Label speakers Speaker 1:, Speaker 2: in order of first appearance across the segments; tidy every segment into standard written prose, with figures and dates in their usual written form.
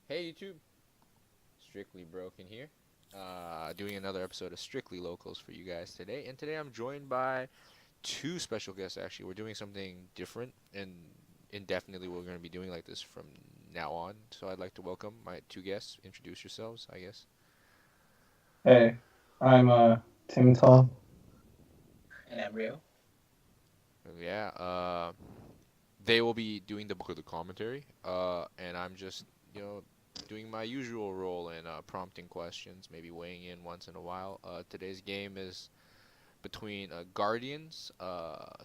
Speaker 1: Hey YouTube, Strictly Broken here. Doing another episode of Strictly Locals for you guys today. And today I'm joined by two special guests actually. We're doing something different and indefinitely we're going to be doing like this from now on. So I'd like to welcome my two guests. Introduce yourselves, I guess.
Speaker 2: Hey, I'm Tim Tall.
Speaker 3: And Embryo.
Speaker 1: Yeah, they will be doing the bulk of the commentary. And I'm just, you know, doing my usual role in prompting questions, maybe weighing in once in a while. Today's game is between Guardians,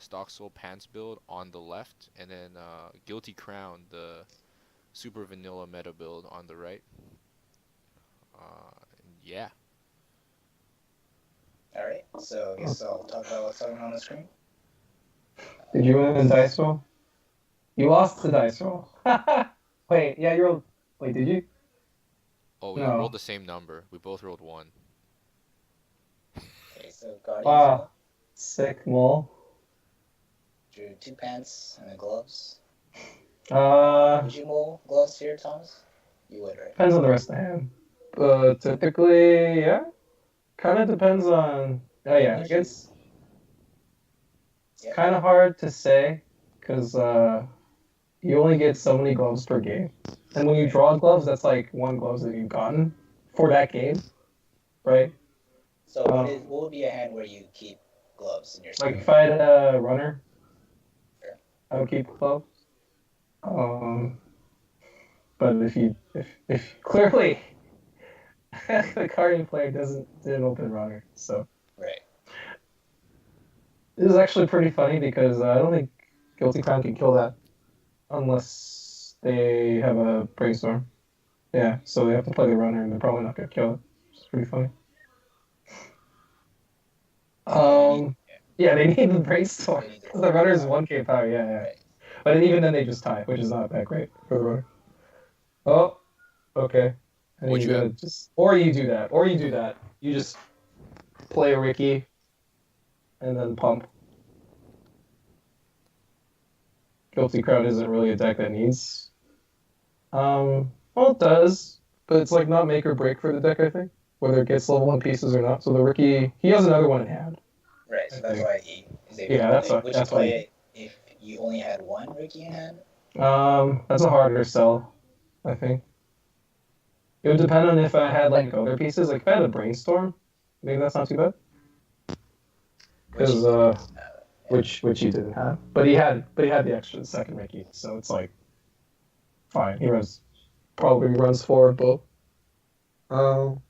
Speaker 1: Stock Soul Pants build on the left, and then Guilty Crown, the super vanilla meta build on the right. Yeah.
Speaker 3: Alright, so I guess I'll talk about what's on the screen.
Speaker 2: Did you win the dice roll? You lost the dice roll. Wait, yeah, you rolled. Wait, did you?
Speaker 1: Oh, we rolled
Speaker 2: No.
Speaker 1: the same number. We both rolled one.
Speaker 3: Okay, so Guardians
Speaker 2: Wow, sick mole.
Speaker 3: drew two pants and the gloves.
Speaker 2: Uh,
Speaker 3: Would you mold gloves here, Thomas? You would, right?
Speaker 2: Depends on the rest of the hand. Typically, yeah. Kind of depends on. Oh yeah, I
Speaker 3: Would you?
Speaker 2: guess it's
Speaker 3: Yeah.
Speaker 2: kind of hard to say because you only get so many gloves per game, and when you draw gloves, that's like one gloves that you've gotten for that game, right?
Speaker 3: So
Speaker 2: Um,
Speaker 3: what would be a hand where you keep gloves in your
Speaker 2: like
Speaker 3: stack?
Speaker 2: if I had a runner,
Speaker 3: Sure.
Speaker 2: I would keep gloves. Um, but if clearly the Guardian player didn't open runner, so
Speaker 3: Right.
Speaker 2: this is actually pretty funny because I don't think Guilty Crown can kill that unless they have a brainstorm. Yeah, so they have to play the runner, and they're probably not gonna kill it. It's pretty funny.
Speaker 3: So they need
Speaker 2: Yeah, they need the brainstorm
Speaker 3: they need
Speaker 2: because the runner is 1K power. Yeah, yeah.
Speaker 3: Right.
Speaker 2: But even then, they just tie, which is not that great for the runner. Oh, okay. And
Speaker 1: What'd
Speaker 2: he's
Speaker 1: you have?
Speaker 2: gonna just, or you do that, or you do that. You just play a Ricky and then pump. Guilty Crown isn't really a deck that needs. Well, it does, but it's like not make or break for the deck. I think whether it gets level one pieces or not. So the Ricky, he has another one in hand.
Speaker 3: Right,
Speaker 2: I
Speaker 3: so that's
Speaker 2: think.
Speaker 3: why he is able
Speaker 2: Yeah,
Speaker 3: to
Speaker 2: that's
Speaker 3: play.
Speaker 2: why.
Speaker 3: Would you
Speaker 2: That's
Speaker 3: play
Speaker 2: why.
Speaker 3: it if you only had one Ricky in hand?
Speaker 2: That's a harder sell. I think it would depend on if I had like other pieces. Like if I had a brainstorm, maybe that's not too bad.
Speaker 3: Which you
Speaker 2: Because
Speaker 3: didn't have.
Speaker 2: which he didn't have, but he had the extra second Ricky, so it's like fine. He runs forward both. Um,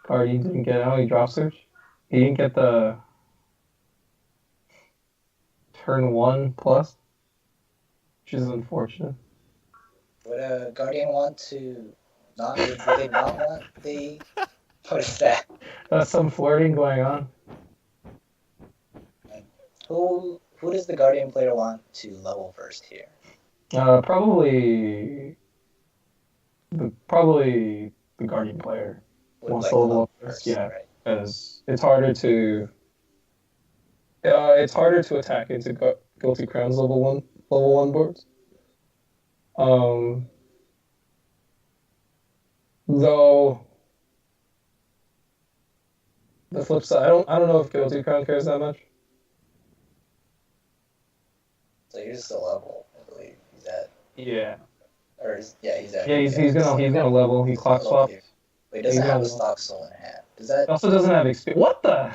Speaker 2: Guardian didn't get out. He drop search. He didn't get the turn one plus, which is unfortunate.
Speaker 3: Would a Guardian want to not? Would they not want the? What is that?
Speaker 2: Some flirting going on.
Speaker 3: Who does the Guardian player want to level first here?
Speaker 2: Probably the Guardian player
Speaker 3: Would
Speaker 2: wants
Speaker 3: like
Speaker 2: to
Speaker 3: to
Speaker 2: level
Speaker 3: level
Speaker 2: up first.
Speaker 3: first,
Speaker 2: Yeah,
Speaker 3: right?
Speaker 2: because it's harder to attack into Guilty Crown's level one boards. Um, though the flip side, I don't know if Guilty Crown cares that much.
Speaker 3: So here's the level, I believe. He's at,
Speaker 2: Yeah.
Speaker 3: he's at.
Speaker 2: Yeah, he's gonna level. He clock
Speaker 3: level
Speaker 2: swapped.
Speaker 3: here. But he
Speaker 2: He's
Speaker 3: doesn't
Speaker 2: gonna
Speaker 3: have a
Speaker 2: level.
Speaker 3: stock soul in hand. Does
Speaker 2: He
Speaker 3: that?
Speaker 2: also doesn't have experience. What the?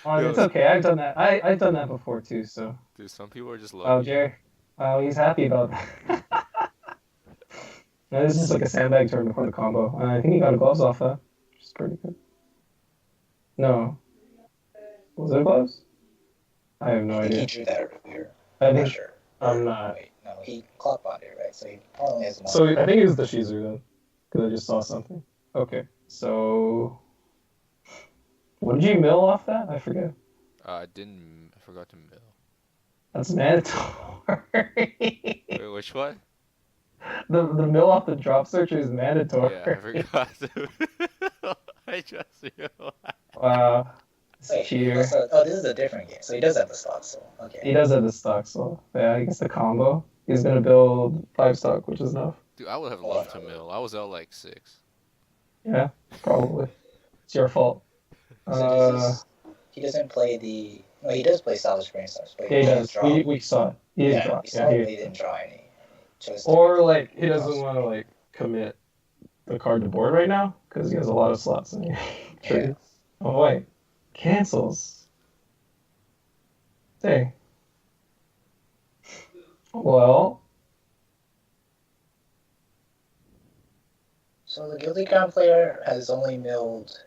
Speaker 1: Yo,
Speaker 2: It's okay. I've done that. I've done that before too. So,
Speaker 1: dude, some people are just
Speaker 2: oh,
Speaker 1: lucky.
Speaker 2: Jerry. Oh, he's happy about that. No, this is just like a sandbag turn before the combo. I think he got a gloves off that, which is pretty good. No, was it gloves? I have no
Speaker 3: I think he
Speaker 2: idea.
Speaker 3: drew that earlier.
Speaker 2: I
Speaker 3: I'm not
Speaker 2: think
Speaker 3: sure.
Speaker 2: I'm not.
Speaker 3: Wait, no, he clock bought it, right? So he only has one.
Speaker 2: So I think it was the Shizu then, because I just saw something. Okay, so what did you mill off that? I forget.
Speaker 1: I forgot to mill.
Speaker 2: That's mandatory.
Speaker 1: Wait, which one?
Speaker 2: The mill off the drop search is
Speaker 1: Yeah, I
Speaker 2: mandatory.
Speaker 1: forgot to. I just realized.
Speaker 2: Wow. It's a
Speaker 3: Wait,
Speaker 2: cheater.
Speaker 3: this is a different game. So he does have the stock soul.
Speaker 2: He
Speaker 3: Okay.
Speaker 2: does have the stock, so yeah, I guess the combo. He's gonna build 5 stock, which is enough.
Speaker 1: Dude, I would have
Speaker 3: Hold
Speaker 1: loved
Speaker 3: on.
Speaker 1: to mill. I was out like 6.
Speaker 2: Yeah, probably. It's your fault.
Speaker 3: So this is he doesn't play the. No, he does play Salvage Brainstorms, but
Speaker 2: Yeah, he
Speaker 3: didn't
Speaker 2: does.
Speaker 3: draw.
Speaker 2: We saw it. He didn't
Speaker 3: Yeah,
Speaker 2: draw.
Speaker 3: we
Speaker 2: Yeah,
Speaker 3: saw it, but he didn't draw any. Chose to
Speaker 2: or
Speaker 3: make
Speaker 2: like he
Speaker 3: the
Speaker 2: doesn't
Speaker 3: monster.
Speaker 2: want to like commit the card to board right now because he has a lot of slots in here.
Speaker 3: Yeah.
Speaker 2: Oh wait, cancels. Dang. Well,
Speaker 3: So the Guilty Crown player has only milled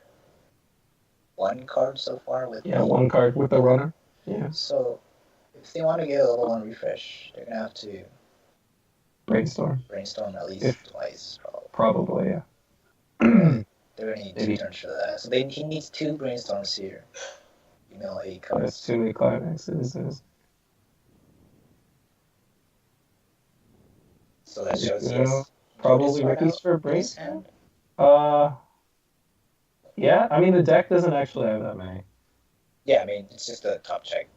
Speaker 3: one card so far with
Speaker 2: yeah,
Speaker 3: the,
Speaker 2: one card with the runner. Yeah,
Speaker 3: So if they want to get a level 1 refresh, they're gonna have to
Speaker 2: brainstorm.
Speaker 3: brainstorm at least
Speaker 2: If-
Speaker 3: twice, probably.
Speaker 2: Probably, yeah.
Speaker 3: They're gonna need
Speaker 2: Maybe.
Speaker 3: 2 turns for that. So he needs 2 brainstorms here. You mill 8
Speaker 2: That's
Speaker 3: cards.
Speaker 2: too many climaxes.
Speaker 3: So that shows
Speaker 2: Yeah,
Speaker 3: yes.
Speaker 2: Probably
Speaker 3: Jonas
Speaker 2: Ricky's for
Speaker 3: in his
Speaker 2: brace.
Speaker 3: hand.
Speaker 2: Yeah. I mean, the deck doesn't actually have that many.
Speaker 3: Yeah, I mean it's just a top check.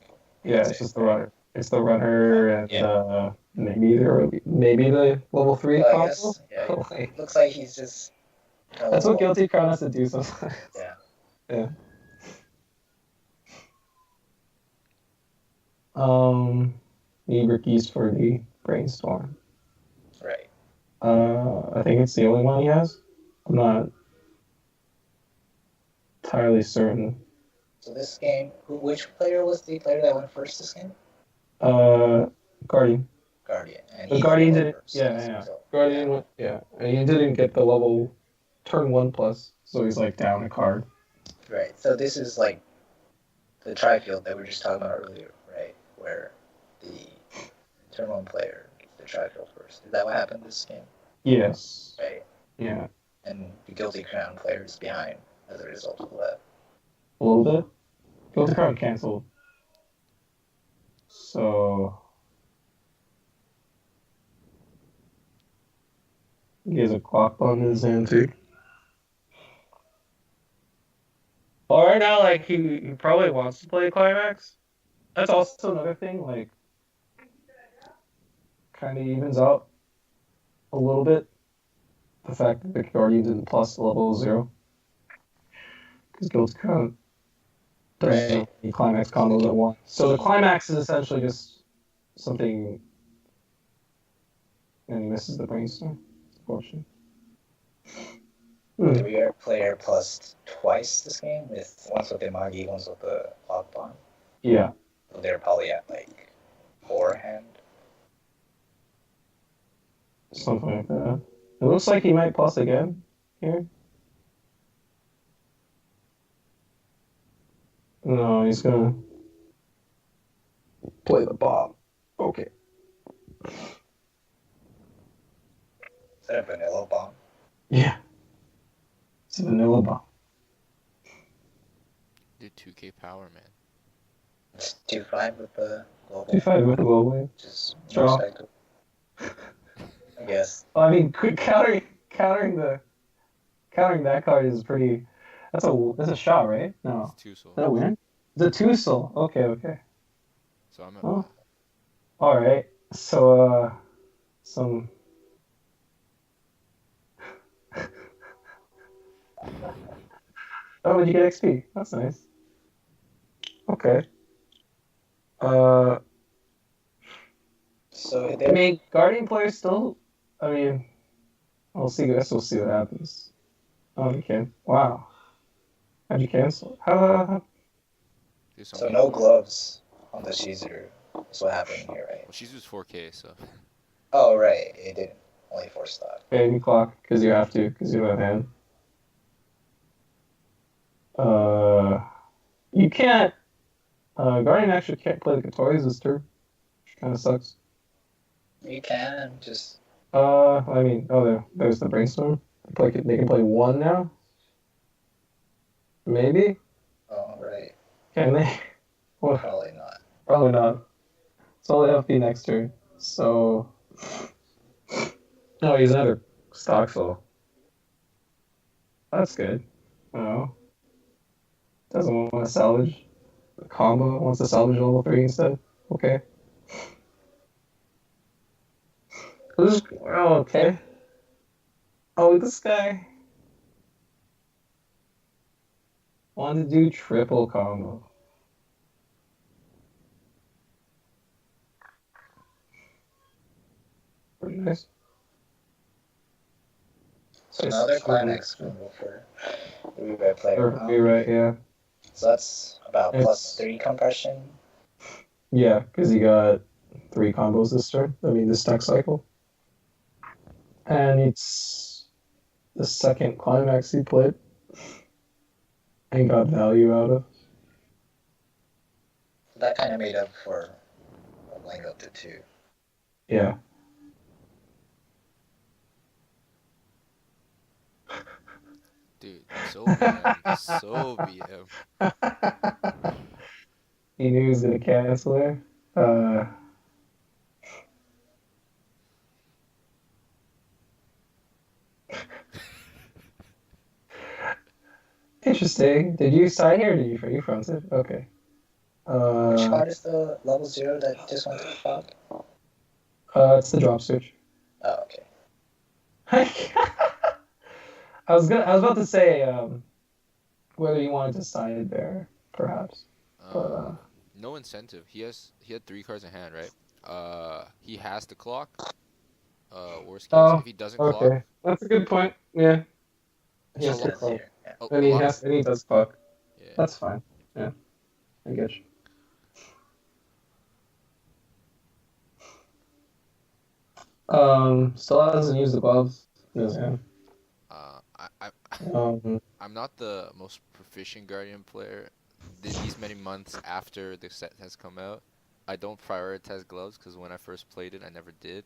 Speaker 2: Yeah, it's just the runner. It's the runner and
Speaker 3: Yeah.
Speaker 2: maybe the level 3
Speaker 3: Well, I
Speaker 2: combo.
Speaker 3: guess, yeah,
Speaker 2: Oh, wait.
Speaker 3: looks like he's just.
Speaker 2: That's what Guilty Crown has to do sometimes.
Speaker 3: Yeah.
Speaker 2: Yeah. Need Ricky's for the brainstorm.
Speaker 3: Right.
Speaker 2: I think it's the only one he has. I'm not entirely certain.
Speaker 3: So this game, which player was the player that went first this game?
Speaker 2: Guardian.
Speaker 3: Guardian. And
Speaker 2: The
Speaker 3: he
Speaker 2: Guardian
Speaker 3: went
Speaker 2: didn't.
Speaker 3: first,
Speaker 2: Yeah.
Speaker 3: so-
Speaker 2: Guardian went. Yeah, and he didn't get the level turn 1+, so he's like down a card.
Speaker 3: Right. So this is like the tri-field that we were just talking about earlier, right? Where the turn 1 player gets the tri-field first. Is that what happened this game?
Speaker 2: Yes.
Speaker 3: Right.
Speaker 2: Yeah.
Speaker 3: And the Guilty Crown player is behind as a result of that.
Speaker 2: A little bit. Guilty Crown canceled. So he has a clock on his hand too. Well, right now, like he probably wants to play Climax. That's also another thing. Like, kind of evens out a little bit the fact that the Guardian didn't plus level 0 because Guilty Crown does the Climax combos at once. So the Climax is essentially just something, and he misses the brainstorm. Unfortunately.
Speaker 3: The rear player plus twice this game, with once with the Magi, once with the Lockbomb.
Speaker 2: Yeah.
Speaker 3: So they're probably at like 4 hand.
Speaker 2: Something like that. It looks like he might plus again here. No, he's gonna play the bomb. Okay.
Speaker 3: Is that a vanilla bomb?
Speaker 2: Yeah. It's a vanilla bomb.
Speaker 1: Dude, 2K power, man.
Speaker 3: It's 2-5 with the global.
Speaker 2: 2-5 with the global wave.
Speaker 3: Which is
Speaker 2: Draw.
Speaker 3: more effective. I guess.
Speaker 2: Well, I mean, countering that card is pretty. That's a shot, right? No.
Speaker 1: It's 2 soul.
Speaker 2: Is that a win? It's a 2 soul. Okay.
Speaker 1: So I'm at
Speaker 2: Oh. All right. So some. Oh, did you get XP? That's nice. Okay.
Speaker 3: So
Speaker 2: I
Speaker 3: they're
Speaker 2: mean, Guardian players still. I mean, we'll see. I guess we'll see what happens. Oh, you can. Wow. How'd you cancel? How?
Speaker 1: do
Speaker 3: so
Speaker 1: something.
Speaker 3: no gloves on the Shizuru. That's what happened here, right?
Speaker 1: Well, she's just 4K, so.
Speaker 3: Oh right, it didn't. Only 4 stock.
Speaker 2: Baby clock, because you have to, because you have hand. You can't. Guardian actually can't play the Katoris this turn. Kind of sucks.
Speaker 3: You can just
Speaker 2: I mean, there's the brainstorm. They can play 1 now. Maybe.
Speaker 3: oh right.
Speaker 2: Can they? Well,
Speaker 3: Probably not.
Speaker 2: probably not. It's only FP next turn. So. Oh, he's another stock soul. That's good. Oh. doesn't want to salvage the combo, wants to salvage level 3 instead. Okay. Oh, okay. Oh, this guy wanted to do triple combo. Pretty nice.
Speaker 3: So another climax combo for the rewrite player.
Speaker 2: You're right, yeah.
Speaker 3: So that's about
Speaker 2: It's-
Speaker 3: +3 compression.
Speaker 2: Yeah, because he got 3 combos this turn. I mean, this deck cycle. And it's the second climax he played and got value out of.
Speaker 3: That kind of made up for laying up to 2.
Speaker 2: Yeah.
Speaker 1: Dude, so BM. So BM.
Speaker 2: He knew he was gonna cancel her. Interesting. Did you sign here or did you front it? Okay.
Speaker 3: Which card is the level 0 that just went to the front?
Speaker 2: It's the drop switch.
Speaker 3: Oh, okay.
Speaker 2: I was about to say whether you wanted to sign it there, perhaps.
Speaker 1: No incentive. He had 3 cards in hand, right? He has to clock. Worst case,
Speaker 2: Oh,
Speaker 1: if he doesn't
Speaker 2: okay.
Speaker 1: clock,
Speaker 2: That's a good point. Yeah. He has
Speaker 1: So
Speaker 2: to
Speaker 3: Says
Speaker 2: clock.
Speaker 3: here. Yeah.
Speaker 2: And he does clock.
Speaker 1: Yeah.
Speaker 2: That's fine. Yeah. I get you. Still hasn't used the gloves. Yeah.
Speaker 1: I'm not the most proficient Guardian player. These many months after the set has come out, I don't prioritize gloves because when I first played it, I never did.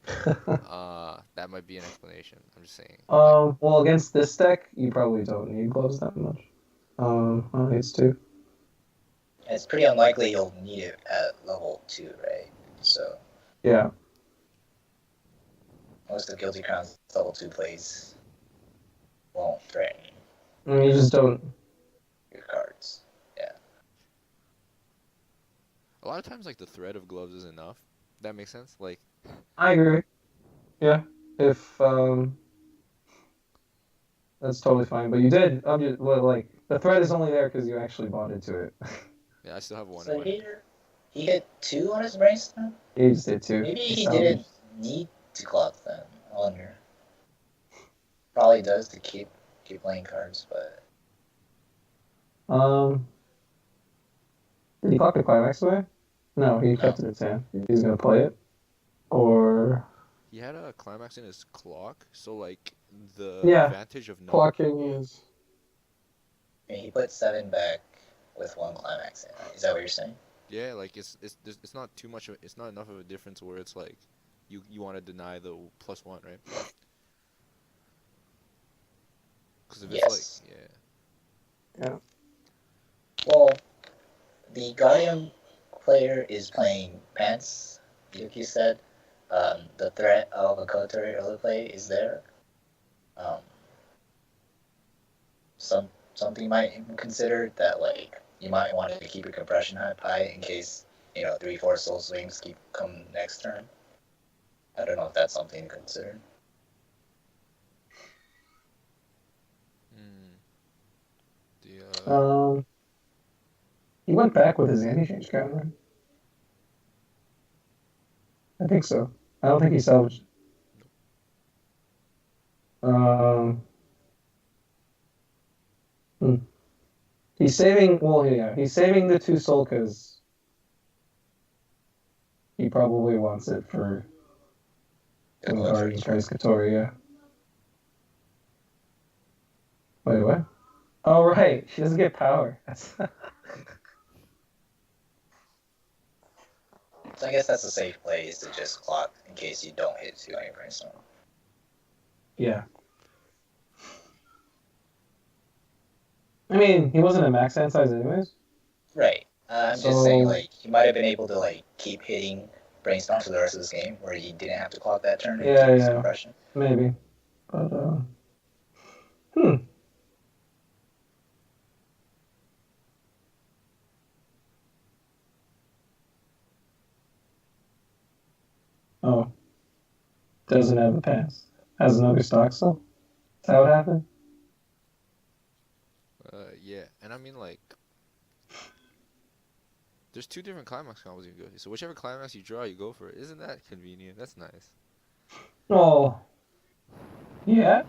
Speaker 1: That might be an explanation. I'm just saying.
Speaker 2: Well, against this deck, you probably don't need gloves that much. It's 2.
Speaker 3: It's pretty unlikely you'll need it at level 2, right? So
Speaker 2: Yeah.
Speaker 3: most of Guilty Crown's level 2 plays won't threaten
Speaker 2: I mean, you just don't.
Speaker 3: your cards.
Speaker 1: A lot of times, like the threat of gloves is enough. That makes sense. Like,
Speaker 2: I agree. Yeah. If that's totally fine. But you did. Like the threat is only there because you actually bought into it.
Speaker 1: yeah, I still have one.
Speaker 3: So here, he hit 2 on his brainstorm?
Speaker 2: You just did 2.
Speaker 3: Maybe he didn't need to clock then. I wonder. Probably does to keep playing cards, but
Speaker 2: Did he clock the climax away? No, he kept it in his hand. He's gonna play it, or
Speaker 1: He had a climax in his clock, so like the
Speaker 2: Yeah.
Speaker 1: advantage of no
Speaker 2: clocking is.
Speaker 3: I mean, he put 7 back with 1 climax in. Is that what you're saying?
Speaker 1: Yeah, like it's not too much. It's not enough of a difference where it's like you want to deny the +1, right? Because if
Speaker 3: Yes.
Speaker 1: it's like
Speaker 2: Yeah.
Speaker 3: Well, the Guardian player is playing Pants. Yuki said the threat of a Kotori early play is there. Something you might consider that like you might want to keep your compression high in case 3-4 soul swings keep coming next turn. I don't know if that's something to consider.
Speaker 2: He went back with his anti-change counter. I think so. I don't think he salvaged. He's saving. Well, yeah, he's saving the 2 soul because he probably wants it for when Guardian tries Kotori. Yeah. Wait, what? Oh, right. She doesn't get power. That's.
Speaker 3: So I guess that's a safe play is to just clock in case you don't hit 2 on your brainstorm.
Speaker 2: Yeah. I mean, he wasn't a max hand size anyways.
Speaker 3: Right. I'm just saying, like, he might have been able to, like, keep hitting brainstorm for the rest of this game where he didn't have to clock that turn and keep his compression.
Speaker 2: Maybe. But, Oh, doesn't have a pass. Has another stock still? Is that what happened?
Speaker 1: Yeah, and I mean like, there's two different climax combos you can go to. So whichever climax you draw, you go for it. Isn't that convenient? That's nice.
Speaker 2: Oh, yeah.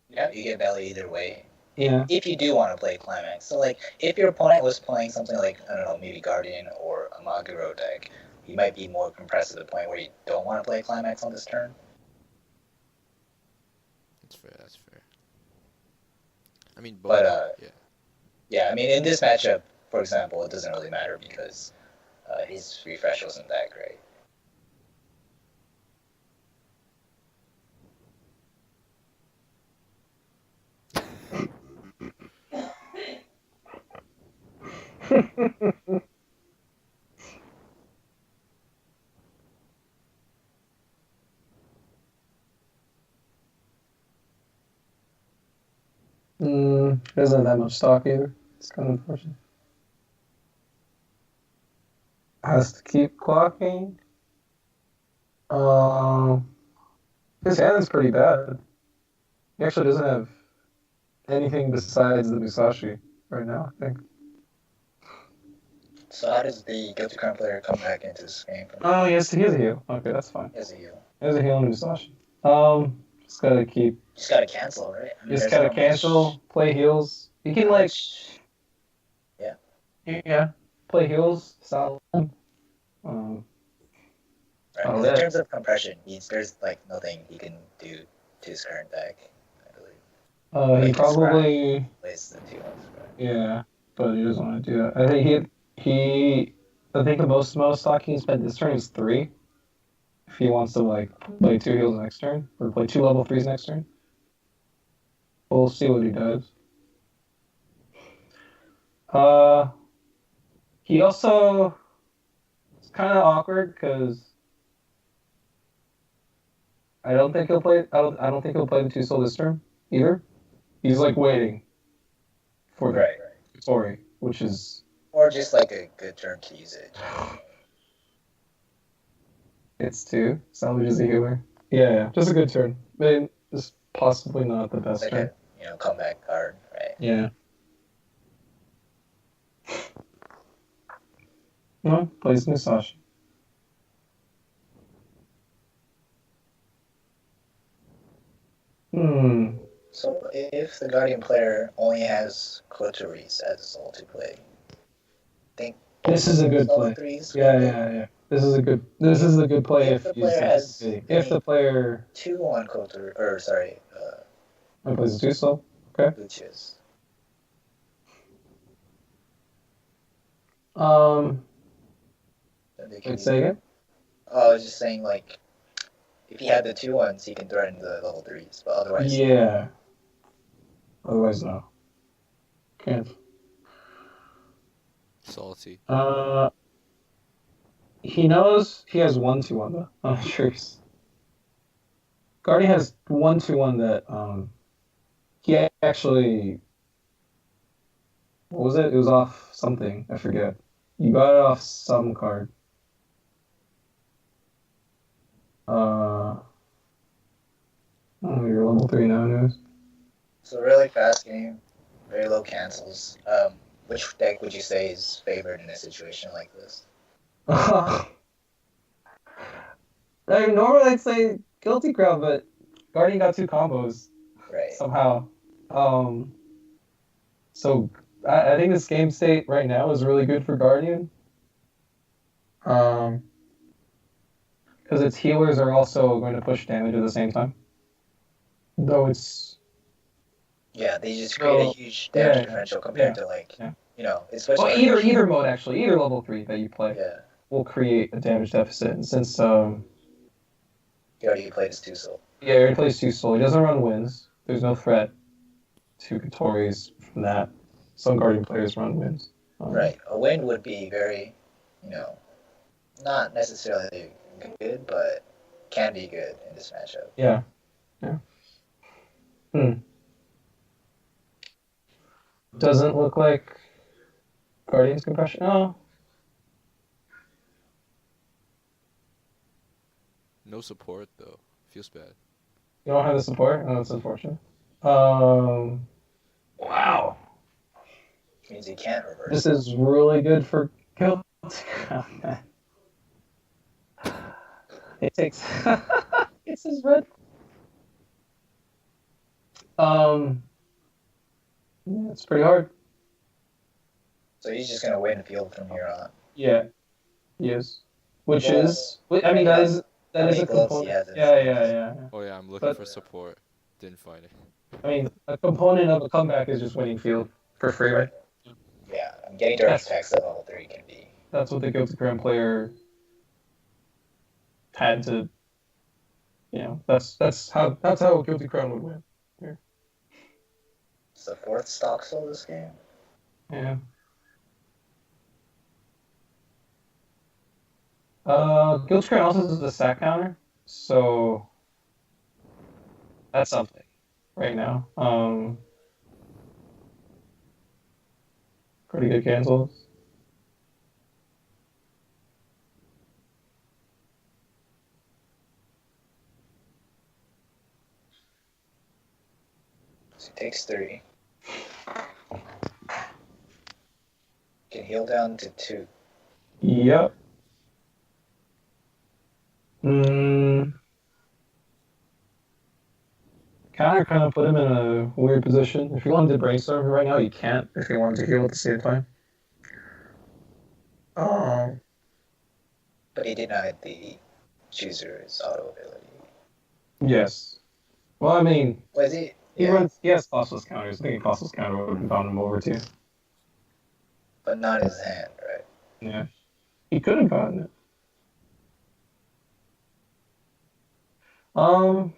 Speaker 3: Yeah, you get value either way.
Speaker 2: Yeah.
Speaker 3: If you do want to play Climax. So, like, if your opponent was playing something like, I don't know, maybe Guardian or a Maguro deck, you might be more compressed to the point where you don't want to play Climax on this turn.
Speaker 1: That's fair. That's fair. I mean, both.
Speaker 3: But,
Speaker 1: Yeah.
Speaker 3: yeah, I mean, in this matchup, for example, it doesn't really matter because his refresh wasn't that great.
Speaker 2: Doesn't have that much stock either. It's kind of unfortunate. Has to keep clocking. His hand's pretty bad. He actually doesn't have anything besides the Musashi right now, I think.
Speaker 3: So how does the Guilty Crown player come back into this game?
Speaker 2: Oh, he has a heal. Okay, that's fine.
Speaker 3: He has a heal.
Speaker 2: He has a heal on Musashi. Just gotta keep.
Speaker 3: Just gotta cancel, right? I mean,
Speaker 2: Just
Speaker 3: there's
Speaker 2: gotta
Speaker 3: not
Speaker 2: cancel,
Speaker 3: much-
Speaker 2: play heals. You can, like,
Speaker 3: Yeah.
Speaker 2: yeah, play heals, solid.
Speaker 3: Right.
Speaker 2: Oh,
Speaker 3: 'Cause
Speaker 2: yeah.
Speaker 3: in terms of compression, there's like nothing he can do to his current deck, I believe.
Speaker 2: He
Speaker 3: Like,
Speaker 2: probably,
Speaker 3: plays the 2-1s, right?
Speaker 2: yeah, but he doesn't want to do that. I think I think the most stock he can spend this turn is 3. If he wants to, like, play 2 heals next turn, or play 2 level 3s next turn. We'll see what he does. He also, it's kind of awkward because I don't think he'll play. I don't think he'll play the 2 soul this turn either. He's like waiting for the
Speaker 3: Right.
Speaker 2: story, which is
Speaker 3: Or just like a good turn to use it.
Speaker 2: it's 2. Salvage is a healer. Yeah, just a good turn. I mean, just possibly not the best
Speaker 3: Like
Speaker 2: turn.
Speaker 3: a comeback card, right?
Speaker 2: Yeah. No, plays Musashi.
Speaker 3: So if the Guardian player only has Clotaries as his ult to play, think
Speaker 2: This is a good
Speaker 3: level
Speaker 2: play.
Speaker 3: 3s.
Speaker 2: Yeah. This is a good play
Speaker 3: If the player has
Speaker 2: if the player
Speaker 3: 2-1 Clotaries, or sorry,
Speaker 2: plays a 2 soul. Okay.
Speaker 3: Lucius.
Speaker 2: Say again.
Speaker 3: Oh, I was just saying, like, if he had the 2-1s, he can threaten the level 3s, but otherwise,
Speaker 2: Yeah. Otherwise, no. Can't.
Speaker 1: Salty.
Speaker 2: He knows he has 1/2 though. I'm sure. Guardian has 1/2 that he actually. What was it? It was off something. I forget. You got it off some card. Oh, you're level 3 now, news.
Speaker 3: So really fast game, very low cancels. Which deck would you say is favored in a situation like this?
Speaker 2: Normally I'd say Guilty Crown, but Guardian got 2 combos
Speaker 3: Right.
Speaker 2: somehow. So I think this game state right now is really good for Guardian. Because its healers are also going to push damage at the same time. Though it's
Speaker 3: Yeah, they just create a huge damage differential compared to especially
Speaker 2: either mode actually, either level 3 that you play will create a damage deficit. And since
Speaker 3: he already played his 2 soul.
Speaker 2: he already plays 2 soul, he doesn't run wins. There's no threat to Katori's from that. Some Guardian players run wins.
Speaker 3: Right. A win would be very, not necessarily good, but can be good in this matchup.
Speaker 2: Yeah. Doesn't look like Guardian's compression. Oh.
Speaker 1: No support though. Feels bad.
Speaker 2: You don't have the support? Oh, that's unfortunate. Wow.
Speaker 3: Means he can't reverse.
Speaker 2: This is really good for Guild. It takes. It's his red. Yeah, it's pretty hard.
Speaker 3: So he's just gonna win field from here on.
Speaker 2: Yeah. Yes. Which
Speaker 3: Well,
Speaker 2: is. I mean, that is
Speaker 3: how
Speaker 2: a
Speaker 3: many gloves he
Speaker 2: component.
Speaker 3: has in his
Speaker 2: Yeah,
Speaker 3: hands.
Speaker 2: yeah.
Speaker 1: Oh yeah, I'm looking
Speaker 2: But-
Speaker 1: for support. Didn't find it.
Speaker 2: I mean, a component of a comeback is just winning field for free, right?
Speaker 3: Yeah, I'm getting direct attacks at level 3 can be.
Speaker 2: That's what the Guilty Crown player had to. You know, that's how a Guilty Crown would win.
Speaker 3: It's the 4th stock soul this game.
Speaker 2: Yeah. Guilty Crown also has the sack counter, so that's something right now. Pretty good cancels.
Speaker 3: So he takes 3. Can heal down to 2.
Speaker 2: Yep. Counter kind of put him in a weird position. If you wanted to brainstorm right now, you can't. If you wanted to heal at the same time.
Speaker 3: But he denied the chooser's auto ability.
Speaker 2: Yes. Well, I mean,
Speaker 3: Was he?
Speaker 2: he
Speaker 3: Yeah,
Speaker 2: runs. He has costless counters. I think a costless counter would have bound him over too.
Speaker 3: but not his hand, right?
Speaker 2: Yeah. He could have gotten it. I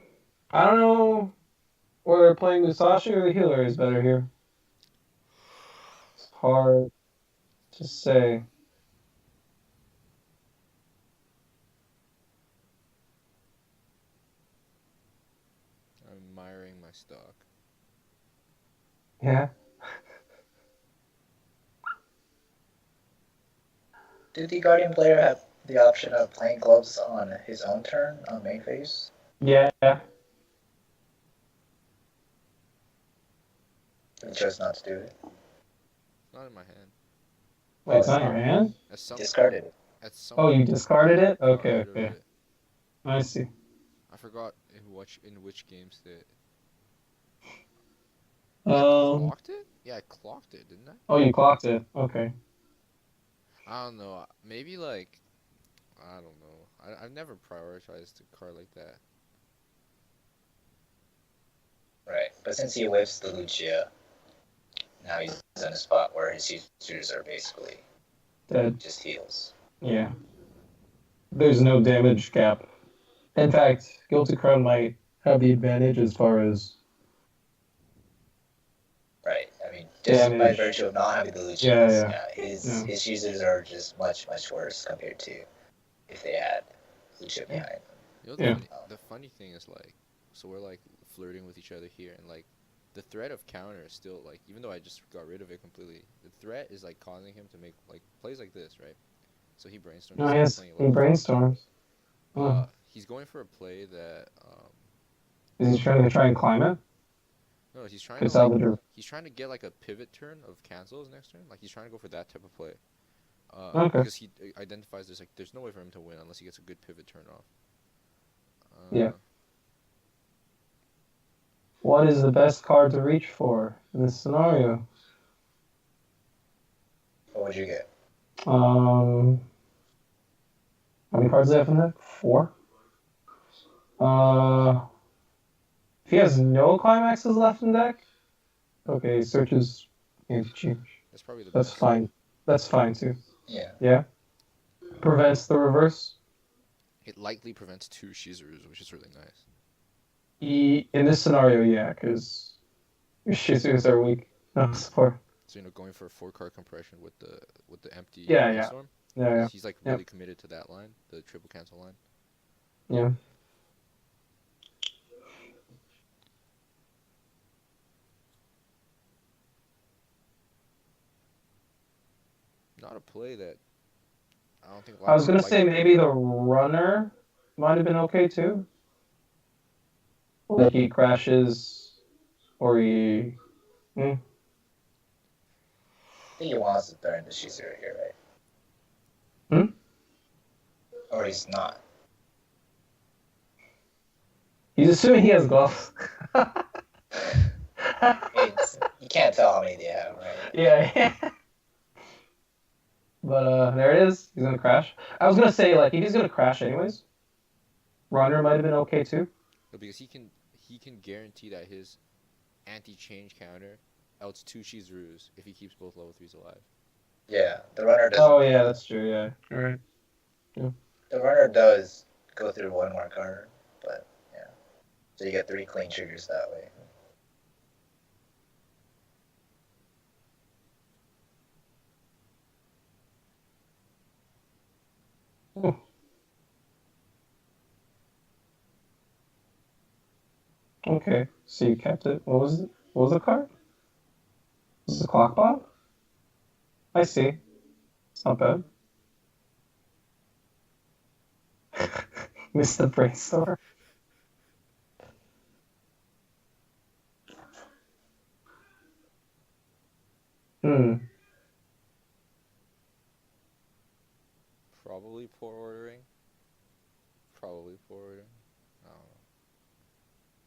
Speaker 2: don't know whether playing Musashi or the healer is better here. It's hard to say.
Speaker 1: I'm admiring my stock.
Speaker 2: Yeah.
Speaker 3: Did the Guardian player have the option of playing gloves on his own turn on main phase?
Speaker 2: Yeah.
Speaker 3: He chose not to do it.
Speaker 1: It's not in my hand.
Speaker 2: Wait, it's not in your hand?
Speaker 1: At some
Speaker 3: Discarded it.
Speaker 1: at some
Speaker 2: Oh, you discarded it?
Speaker 1: got
Speaker 2: Okay,
Speaker 1: rid of
Speaker 2: okay.
Speaker 1: it.
Speaker 2: I see.
Speaker 1: I forgot in which games that. I clocked it? Yeah, I clocked it, didn't I?
Speaker 2: Oh, you clocked it. Okay.
Speaker 1: I don't know. Maybe like, I don't know. I've never prioritized a card like that.
Speaker 3: Right. But since he whiffs the Lucia, now he's in a spot where his users are basically
Speaker 2: Dead.
Speaker 3: just heals.
Speaker 2: Yeah. There's no damage gap. In fact, Guilty Crown might have the advantage as far as.
Speaker 3: Right. I mean, just by
Speaker 2: Damage.
Speaker 3: virtue of not having the Lucias,
Speaker 2: Yeah.
Speaker 3: his users are just much worse compared to if they had Lucia behind them.
Speaker 1: You know,
Speaker 2: Yeah.
Speaker 1: the funny thing is like, so we're like flirting with each other here, and like, the threat of counter is still like, even though I just got rid of it completely, the threat is like causing him to make like plays like this, right? So he brainstorms.
Speaker 2: No,
Speaker 1: he's
Speaker 2: yes,
Speaker 1: playing a
Speaker 2: he
Speaker 1: little-
Speaker 2: brainstorms.
Speaker 1: He's going for a play that
Speaker 2: Is he trying to climb it?
Speaker 1: no, he's trying
Speaker 2: To
Speaker 1: to like,
Speaker 2: salvage her.
Speaker 1: he's trying to get like a pivot turn of cancels next turn. Like he's trying to go for that type of play.
Speaker 2: Okay.
Speaker 1: Because he identifies there's no way for him to win unless he gets a good pivot turn off.
Speaker 2: Yeah. What is the best card to reach for in this scenario?
Speaker 3: What would you get?
Speaker 2: How many cards do I have in deck? 4. If he has no climaxes left in deck, okay, searches anti-change.
Speaker 1: That's probably the
Speaker 2: That's
Speaker 1: best.
Speaker 2: fine. That's fine too.
Speaker 3: Yeah.
Speaker 2: Yeah. Prevents the reverse.
Speaker 1: It likely prevents 2 Shizurus, which is really nice.
Speaker 2: In this scenario, yeah, because your Shizus are weak. No support.
Speaker 1: So going for a 4-card compression with the empty
Speaker 2: Yeah.
Speaker 1: brainstorm.
Speaker 2: Yeah.
Speaker 1: He's like
Speaker 2: Yep.
Speaker 1: really committed to that line, the triple cancel line.
Speaker 2: Yeah.
Speaker 1: Not a play that I don't think.
Speaker 2: I was gonna
Speaker 1: like-
Speaker 2: say maybe the runner might have been okay too. Like he crashes, or he. Mm.
Speaker 3: I think he wants to turn the Shizuru here, right?
Speaker 2: Hmm?
Speaker 3: Or he's not.
Speaker 2: He's assuming he has gloves.
Speaker 3: You can't tell how many they have, right?
Speaker 2: Yeah. But there it is. He's gonna crash. I was gonna say like if he's gonna crash anyways, Runner might have been okay too.
Speaker 1: No, because he can guarantee that his anti-change counter outs 2 Shizurus if he keeps both level 3s alive.
Speaker 3: Yeah, the runner doesn't.
Speaker 2: Oh yeah, that's true. Yeah. All right.
Speaker 3: The runner does go through one more card, but yeah. So you get 3 clean triggers that way.
Speaker 2: Oh. Okay. So you kept it. What was it? What was the card? Was it the clock bomb? I see. It's not bad. Missed the brainstorm. Hmm.
Speaker 1: Probably poor ordering. Probably poor ordering. I don't know.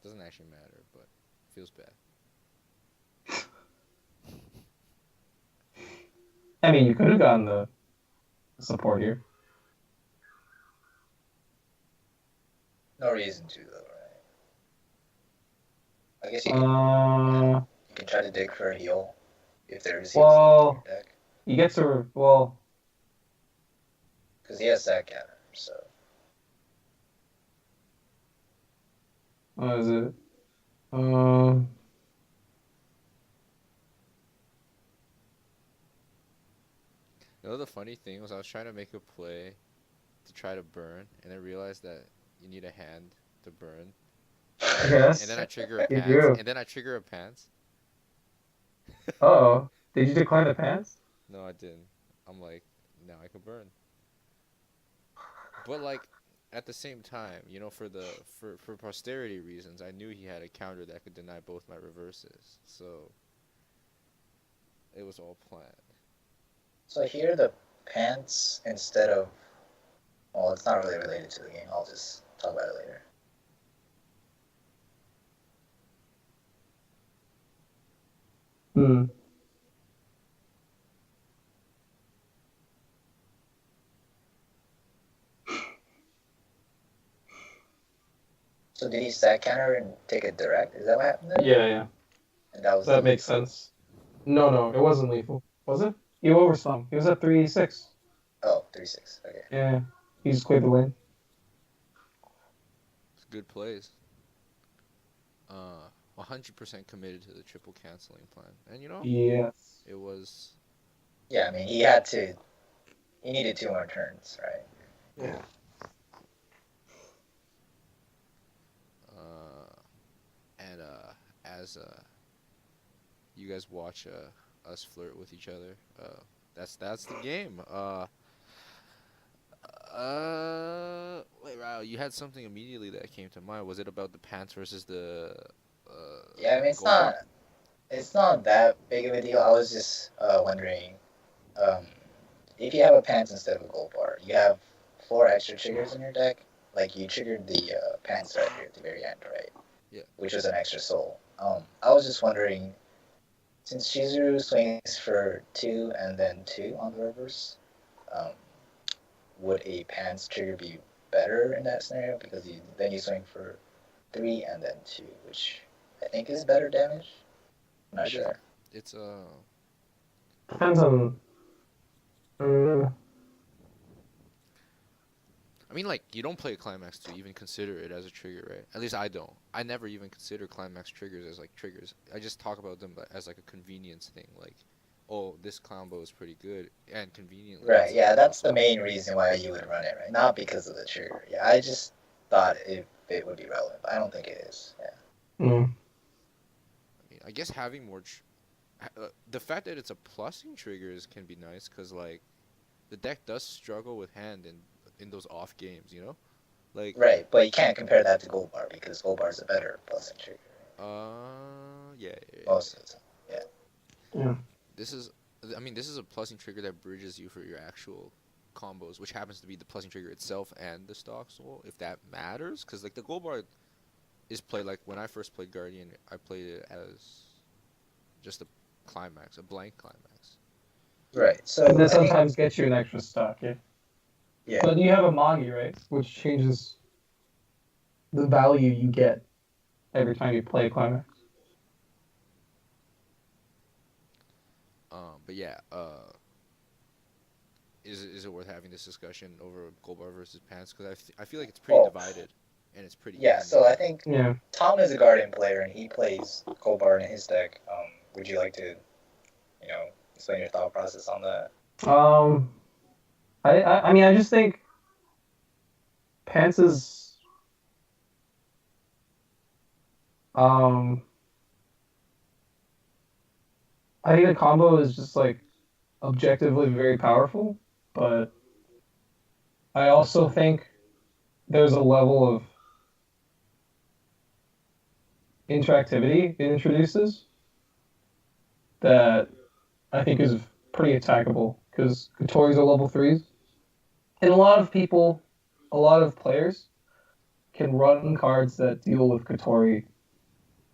Speaker 1: Doesn't actually matter, but feels bad.
Speaker 2: I mean, you could have gotten the support here.
Speaker 3: No reason to, though, right? I guess you can try to dig for a heal if there is heals
Speaker 2: Well,
Speaker 3: in your deck.
Speaker 2: you get to well.
Speaker 3: Because he has that counter, so.
Speaker 2: What is it?
Speaker 1: You know the funny thing was I was trying to make a play to try to burn, and I realized that you need a hand to burn.
Speaker 2: Yes.
Speaker 1: And then I trigger a
Speaker 2: You
Speaker 1: pants.
Speaker 2: do.
Speaker 1: And then I trigger a pants.
Speaker 2: Oh, did you decline the pants?
Speaker 1: No, I didn't. I'm like, now I can burn. But like, at the same time, you know, for posterity reasons, I knew he had a counter that could deny both my reverses. So it was all planned.
Speaker 3: So here the pants instead of. Well, it's not really related to the game. I'll just talk about it later.
Speaker 2: Hmm.
Speaker 3: So did he stack counter and take it direct? Is that what happened there?
Speaker 2: Yeah.
Speaker 3: And that was
Speaker 2: That makes sense. No, it wasn't lethal. Was it? He overswung. He was at 3-6.
Speaker 3: Oh, 3-6. Okay.
Speaker 2: Yeah. He just cleared the lane.
Speaker 1: It's good plays. 100% committed to the triple canceling plan. And you know,
Speaker 2: Yes.
Speaker 1: it was.
Speaker 3: Yeah, I mean, he needed 2 more turns, right?
Speaker 2: Yeah.
Speaker 1: And as you guys watch us flirt with each other, that's the game. Wait, Ryle, you had something immediately that came to mind. Was it about the pants versus the?
Speaker 3: Yeah, I mean,
Speaker 1: gold bar?
Speaker 3: it's not that big of a deal. I was just wondering, um, if you have a pants instead of a gold bar, you have 4 extra triggers in your deck. Like you triggered the pants right here at the very end, right?
Speaker 1: Yeah.
Speaker 3: Which was an extra soul. I was just wondering, since Shizuru swings for 2 and then 2 on the reverse, um, would a pants trigger be better in that scenario? Because then you swing for 3 and then 2, which I think is better damage. I'm not
Speaker 1: It is.
Speaker 3: sure.
Speaker 1: It's
Speaker 2: Depends on.
Speaker 1: I mean, like, you don't play Climax to even consider it as a trigger, right? At least I don't. I never even consider Climax triggers as, like, triggers. I just talk about them as, like, a convenience thing. Like, oh, this combo is pretty good, and conveniently.
Speaker 3: Right, yeah, that's the main reason why you would run it, right? Not because of the trigger. Yeah, I just thought it would be relevant, but I don't think it is. Yeah.
Speaker 2: Mm.
Speaker 1: I mean, I guess having more... the fact that it's a plussing triggers can be nice, because, like, the deck does struggle with hand in those off games, you know? Like,
Speaker 3: Right, but you can't compare that to Gold Bar because Gold Bar is a better blessing trigger
Speaker 1: yeah.
Speaker 3: most of the time. Yeah.
Speaker 2: Yeah.
Speaker 1: This is, I mean, this is a plussing trigger that bridges you for your actual combos, which happens to be the plussing trigger itself and the stock soul, if that matters. Because, like, the gold bar is played, like, when I first played Guardian, I played it as just a climax, a blank climax.
Speaker 3: Right. So
Speaker 2: And then
Speaker 3: I think
Speaker 2: sometimes gets you an extra stock, yeah.
Speaker 3: yeah.
Speaker 2: But you have a Magi, right? Which changes the value you get every time you play Climax.
Speaker 1: But yeah, is it worth having this discussion over gold bar versus pants? Because I feel like it's pretty
Speaker 3: Well,
Speaker 1: divided, and it's pretty
Speaker 3: yeah.
Speaker 1: even
Speaker 3: So I
Speaker 1: divided.
Speaker 3: think
Speaker 2: Yeah.
Speaker 3: Tom is a Guardian player and he plays Gold Bar in his deck. Would you like to, you know, explain your thought process on that?
Speaker 2: Um, I mean, I just think Pants is, um, I think the combo is just like objectively very powerful, but I also think there's a level of interactivity it introduces that I think is pretty attackable because Kotori's are level threes, and a lot of players can run cards that deal with Kotori,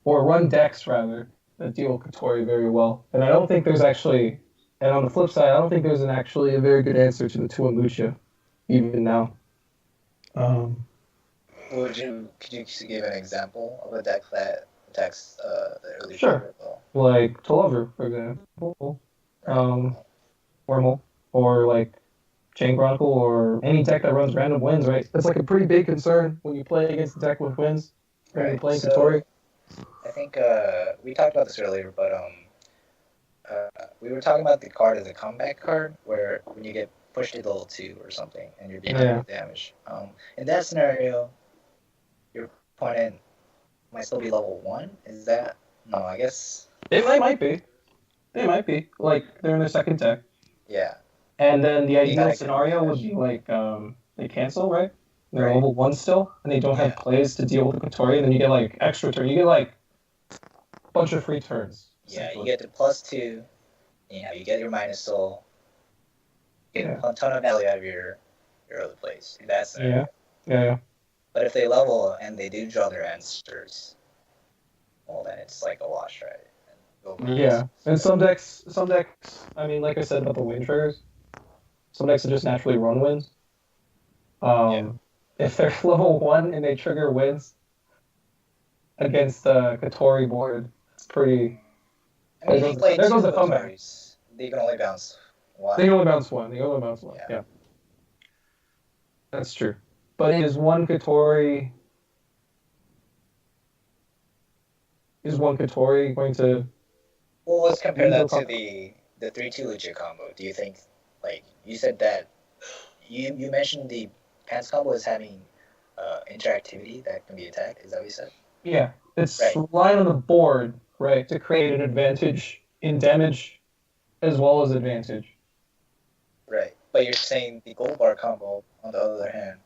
Speaker 2: or run decks rather that deal with Kotori very well. And I don't think there's actually, and on the flip side, I don't think there's actually a very good answer to the Tua Lucha, even now. Um,
Speaker 3: Could you give an example of a deck that attacks the early
Speaker 2: sure,
Speaker 3: trigger well?
Speaker 2: like Tolover, for example,
Speaker 3: Right.
Speaker 2: Wormhole, or like Chain Chronicle, or any deck that runs random wins, right? That's like a pretty big concern when you play against a deck with wins, when you're
Speaker 3: Right.
Speaker 2: playing
Speaker 3: So
Speaker 2: Kotori.
Speaker 3: I think we talked about this earlier, but we were talking about the card as a comeback card, where when you get pushed to level 2 or something, and you're behind
Speaker 2: Yeah.
Speaker 3: with damage. In that scenario, your opponent might still be level 1. Is that no? I guess
Speaker 2: They might be. They might be. Like, they're in their second deck.
Speaker 3: yeah.
Speaker 2: And then the
Speaker 3: You
Speaker 2: ideal
Speaker 3: gotta
Speaker 2: scenario would
Speaker 3: refresh.
Speaker 2: be like they cancel, right? They're
Speaker 3: Right.
Speaker 2: level one still, and they don't have
Speaker 3: Yeah.
Speaker 2: plays to deal with the Kotori, and then you get like extra turn. You get like a bunch of free turns.
Speaker 3: Yeah, you
Speaker 2: essentially.
Speaker 3: get the +2. You get your minus soul. You get
Speaker 2: Yeah.
Speaker 3: a ton of value out of your early plays. That's
Speaker 2: Yeah. Yeah.
Speaker 3: But if they level and they do draw their answers, well, then it's like a wash, right?
Speaker 2: Yeah. And some decks, I mean, like I said about the win triggers, some decks that just naturally run wins. If they're level one and they trigger wins against the Kotori board, it's pretty.
Speaker 3: I mean, if you play
Speaker 2: There
Speaker 3: two
Speaker 2: goes the comeback.
Speaker 3: Kotoris, they can only bounce one.
Speaker 2: They can only bounce one. Yeah. That's true. But is one Kotori going to?
Speaker 3: Well, let's compare
Speaker 2: Use
Speaker 3: that
Speaker 2: the
Speaker 3: to the 3-2 legit combo. Do you think, like, you said that you mentioned the pants combo is having interactivity that can be attacked? Is that what you said?
Speaker 2: Yeah, it's
Speaker 3: Right.
Speaker 2: relying on the board, right, to create an advantage in damage as well as advantage.
Speaker 3: Right. But you're saying the gold bar combo, on the other hand,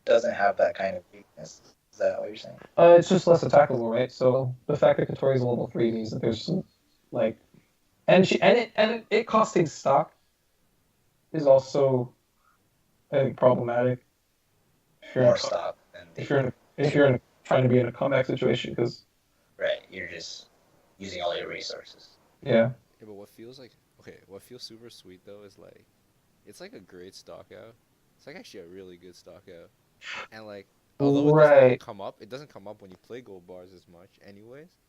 Speaker 3: doesn't have that kind of weakness. Is that what you're saying?
Speaker 2: It's just less attackable, right? So the fact that Kotori's a level 3 means that there's some, like, and it costing stock is also, I think, problematic.
Speaker 3: More stock than
Speaker 2: If you're trying to be in a comeback situation, because
Speaker 3: right, you're just using all your resources.
Speaker 2: yeah.
Speaker 1: Yeah, but what feels super sweet though is like, it's like a great stock out. It's like actually a really good stock out, and like although
Speaker 2: Right.
Speaker 1: it doesn't come up when you play gold bars as much, anyways.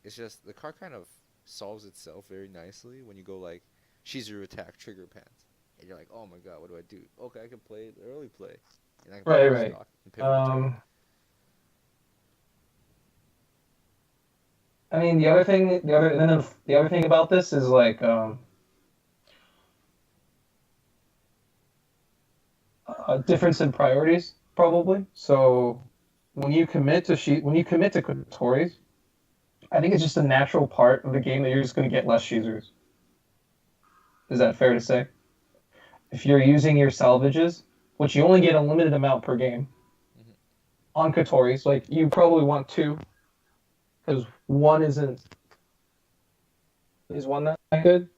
Speaker 1: It's just the card kind of solves itself very nicely when you go like Shizuru attack trigger pants, and you're like, oh my god, what do I do? Okay, I can play the early play, and I can play
Speaker 2: Right.
Speaker 1: stock and pivot the turn.
Speaker 2: I mean, the other thing about this is like a difference in priorities, probably. So when you commit to Kotori's, I think it's just a natural part of the game that you're just going to get less Shizurus. Is that fair to say? If you're using your salvages, which you only get a limited amount per game, on Kotori's. Like you probably want two, because one is one that good.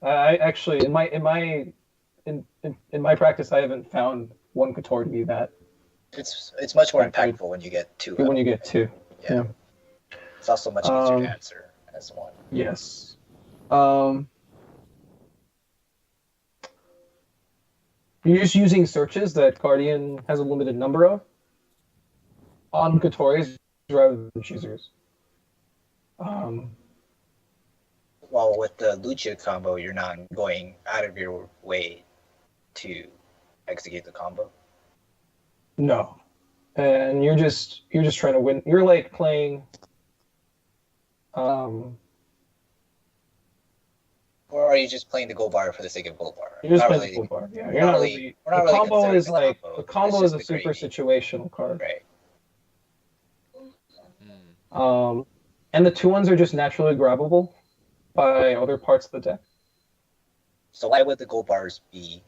Speaker 2: I actually in my practice I haven't found one Kotori to be
Speaker 3: It's much more
Speaker 2: that good
Speaker 3: impactful when you get two
Speaker 2: when
Speaker 3: out.
Speaker 2: you get two.
Speaker 3: Yeah.
Speaker 2: Yeah.
Speaker 3: It's also much easier to answer as one.
Speaker 2: Yes. Um, you're just using searches that Guardian has a limited number of on Kotori's rather than choosers. Um,
Speaker 3: While with the Lucio combo, you're not going out of your way to execute the combo.
Speaker 2: no, and you're just trying to win. You're like playing. Um,
Speaker 3: Or are you just playing the gold bar for the sake of gold bar?
Speaker 2: you're just
Speaker 3: Not
Speaker 2: playing the
Speaker 3: really.
Speaker 2: full bar. Yeah,
Speaker 3: We're
Speaker 2: you're
Speaker 3: not
Speaker 2: not
Speaker 3: really.
Speaker 2: really.
Speaker 3: We're
Speaker 2: The
Speaker 3: not really
Speaker 2: combo
Speaker 3: considering
Speaker 2: is
Speaker 3: the
Speaker 2: like
Speaker 3: combo.
Speaker 2: the combo
Speaker 3: It's
Speaker 2: is
Speaker 3: just
Speaker 2: a
Speaker 3: the
Speaker 2: super
Speaker 3: gravy.
Speaker 2: situational card.
Speaker 3: Right.
Speaker 1: Hmm.
Speaker 2: And the two ones are just naturally grabbable by other parts of the deck.
Speaker 3: So why would the gold bars be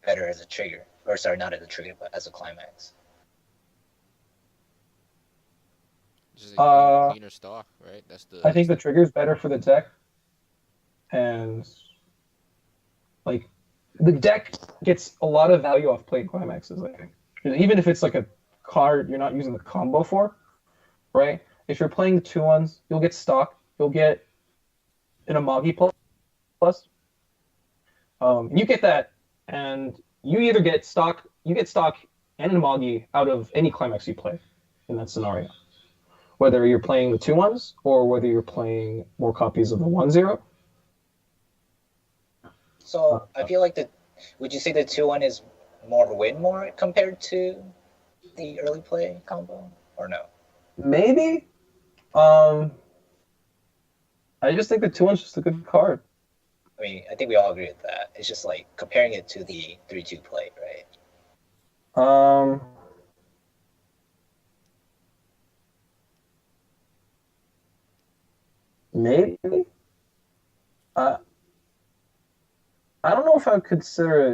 Speaker 3: better as a trigger? Or sorry, not as a trigger, but as a climax.
Speaker 1: Just a
Speaker 2: Uh,
Speaker 1: cleaner stock, right?
Speaker 2: I think the trigger's better for the deck, and like the deck gets a lot of value off playing climaxes. I think, even if it's like a card you're not using the combo for, right? If you're playing the two ones, you'll get stock. You'll get an Amagi plus. You get that, and you either get stock and an Amagi out of any climax you play in that scenario. Whether you're playing the two ones or whether you're playing more copies of the 1/0.
Speaker 3: So I feel like would you say the 2-1 is more win more compared to the early play combo? Or no?
Speaker 2: Maybe. Um, I just think the two one's just a good card.
Speaker 3: I mean, I think we all agree with that. It's just like comparing it to the 3-2 play, right?
Speaker 2: Um, maybe. Uh, I don't know if I would consider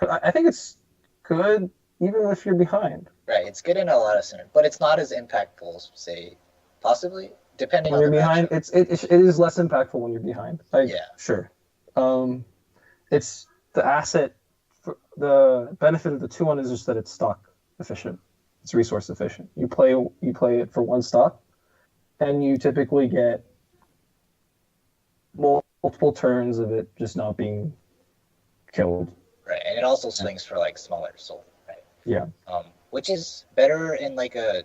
Speaker 2: it. I think it's good even if you're behind.
Speaker 3: Right. It's good in a lot of scenarios, but it's not as impactful, say, possibly, depending
Speaker 2: When
Speaker 3: on
Speaker 2: you're
Speaker 3: the
Speaker 2: behind,
Speaker 3: matchup.
Speaker 2: it is less impactful when you're behind. Like,
Speaker 3: Yeah.
Speaker 2: sure. It's the asset. The benefit of the 2-1 is just that it's stock efficient. It's resource efficient. You play it for one stock, and you typically get multiple turns of it just not being killed.
Speaker 3: Right. And it also swings for like smaller soul, right?
Speaker 2: Yeah.
Speaker 3: Which is better in like a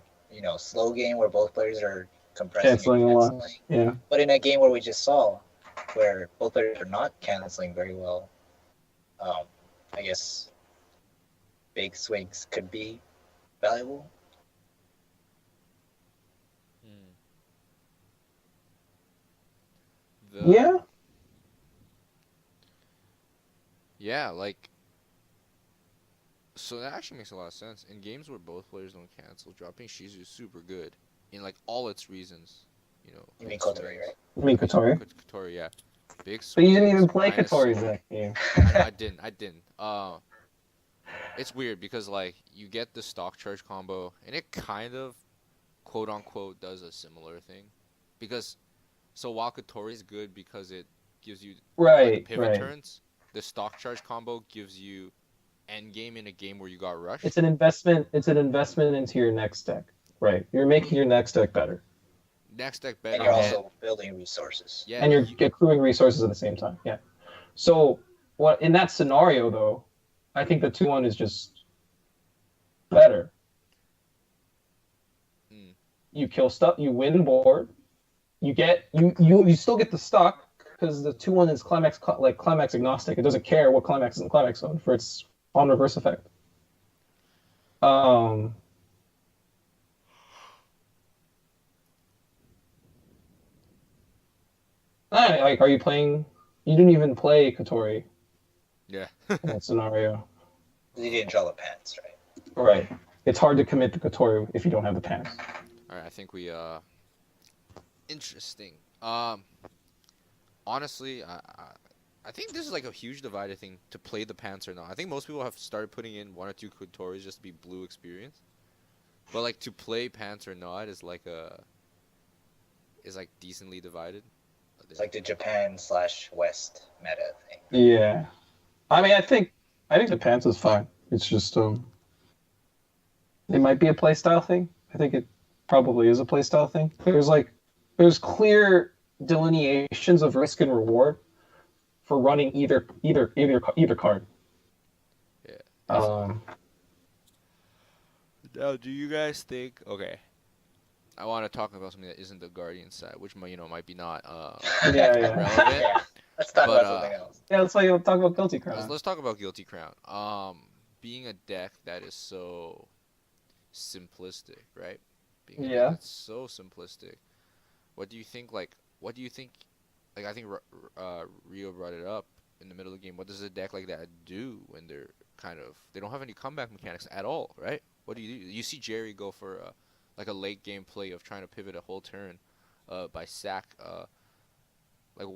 Speaker 3: slow game where both players are compressing
Speaker 2: Canceling
Speaker 3: and
Speaker 2: a lot.
Speaker 3: canceling.
Speaker 2: Yeah.
Speaker 3: But in a game where we just saw, where both players are not canceling very well, I guess big swings could be valuable.
Speaker 1: Hmm.
Speaker 2: Yeah.
Speaker 1: Yeah, like, so that actually makes a lot of sense. In games where both players don't cancel, dropping Shizu is super good in like all its reasons. You know,
Speaker 3: You mean
Speaker 1: big
Speaker 3: Kotori,
Speaker 1: swings.
Speaker 3: right?
Speaker 2: I mean Kotori.
Speaker 1: Kotori, yeah. Big
Speaker 2: But you didn't
Speaker 1: swings,
Speaker 2: even play
Speaker 1: minus
Speaker 2: Kotori's
Speaker 1: soul.
Speaker 2: that game.
Speaker 1: I know, I didn't. I didn't. It's weird because like you get the stock charge combo, and it kind of, quote unquote, does a similar thing, because so while Kotori's good because it gives you like the
Speaker 2: Right,
Speaker 1: pivot
Speaker 2: right.
Speaker 1: turns, the stock charge combo gives you end game in a game where you got rushed.
Speaker 2: It's an investment. It's an investment into your next deck. Right. You're making your next deck better,
Speaker 1: Next deck
Speaker 3: And
Speaker 1: better,
Speaker 3: you're
Speaker 1: and
Speaker 3: also building resources.
Speaker 1: yeah,
Speaker 2: and you're accruing resources at the same time. Yeah. So, what in that scenario though, I think the 2-1 is just better.
Speaker 1: mm,
Speaker 2: You kill stuff. You win board. You still get the stock because the 2-1 is climax agnostic. It doesn't care what climax is in the climax zone for its on reverse effect. Um, like, are you playing? You didn't even play Kotori
Speaker 1: yeah.
Speaker 2: in that scenario.
Speaker 3: You didn't draw the pants, right?
Speaker 2: Right. It's hard to commit to Kotori if you don't have the pants.
Speaker 1: All right, I think we interesting. Honestly, I think this is like a huge divided thing to play the pants or not. I think most people have started putting in one or two Kotoris just to be blue experience. But like to play Pants or not is like decently divided.
Speaker 3: It's like the Japan/West meta thing.
Speaker 2: Yeah. I mean, I think the pants is fine. It's just it might be a playstyle thing. I think it probably is a playstyle thing. There's clear delineations of risk and reward for running either card.
Speaker 1: Yeah.
Speaker 2: Um,
Speaker 1: Now, do you guys think? Okay, I want to talk about something that isn't the Guardian side, which might be not
Speaker 2: yeah.
Speaker 1: relevant.
Speaker 3: Yeah. Let's talk
Speaker 1: But,
Speaker 3: about something else.
Speaker 2: Yeah, let's talk about Guilty Crown.
Speaker 1: Let's talk about Guilty Crown. Being a deck that is so simplistic, right? Being a deck
Speaker 2: Yeah.
Speaker 1: that's so simplistic. What do you think? What do you think? Like, I think Rio brought it up in the middle of the game. What does a deck like that do when they don't have any comeback mechanics at all, right? What do? You see Jerry go for like a late game play of trying to pivot a whole turn, by sack. Like,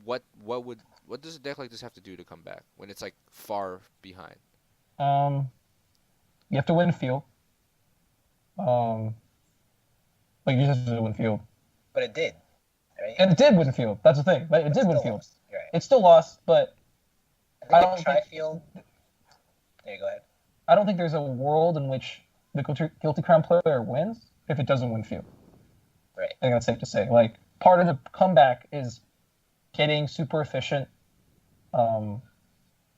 Speaker 1: what does a deck like this have to do to come back when it's like far behind?
Speaker 2: You have to win field. Like you just have to win field,
Speaker 3: But it did, right?
Speaker 2: and it did win field. That's the thing. Like, it did win
Speaker 3: Still
Speaker 2: field.
Speaker 3: lost. You're right.
Speaker 2: It still lost, but
Speaker 3: I
Speaker 2: don't
Speaker 3: think
Speaker 2: think-
Speaker 3: Tri-Field. There you go ahead.
Speaker 2: I don't think there's a world in which the Guilty Crown player wins if it doesn't win field.
Speaker 3: Right.
Speaker 2: I think that's safe to say. Like, part of the comeback is getting super efficient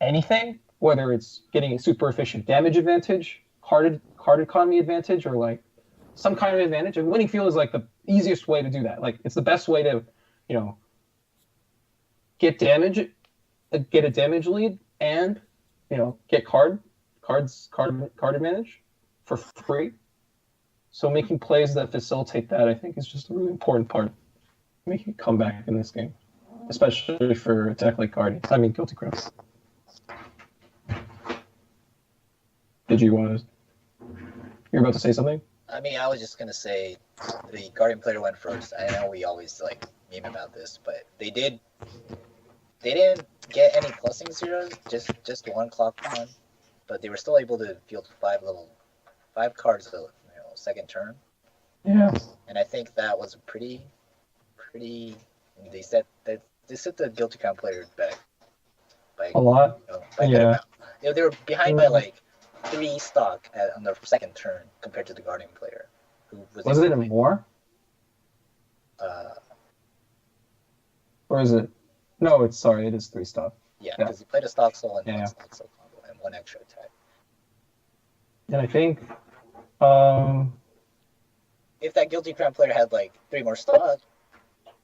Speaker 2: anything, whether it's getting a super efficient damage advantage, card economy advantage, or like some kind of advantage. And winning field is like the easiest way to do that. Like, it's the best way to, get damage, get a damage lead, and get card advantage for free. So making plays that facilitate that, I think, is just a really important part of making a comeback in this game, especially for a deck like Guardian. I mean, Guilty Crown. Did you want to? You're about to say something?
Speaker 3: I mean, I was just gonna say the Guardian player went first. I know we always like meme about this, but they didn't get any plusing zeros, just one clock one, but they were still able to field five cards the second turn.
Speaker 2: Yeah.
Speaker 3: And I think that was pretty. They set the Guilty Crown player back by
Speaker 2: A lot.
Speaker 3: by a good
Speaker 2: Yeah.
Speaker 3: amount. They were behind by like 3 stock on their second turn compared to the Guardian player, who
Speaker 2: Was
Speaker 3: able
Speaker 2: it
Speaker 3: to
Speaker 2: even more? Or is it? No, it is 3 stock.
Speaker 3: Yeah,
Speaker 2: Yeah.
Speaker 3: because he played a stock soul and
Speaker 2: Yeah.
Speaker 3: one stock soul combo and one extra attack.
Speaker 2: And I think,
Speaker 3: If that Guilty Crown player had like 3 more stock,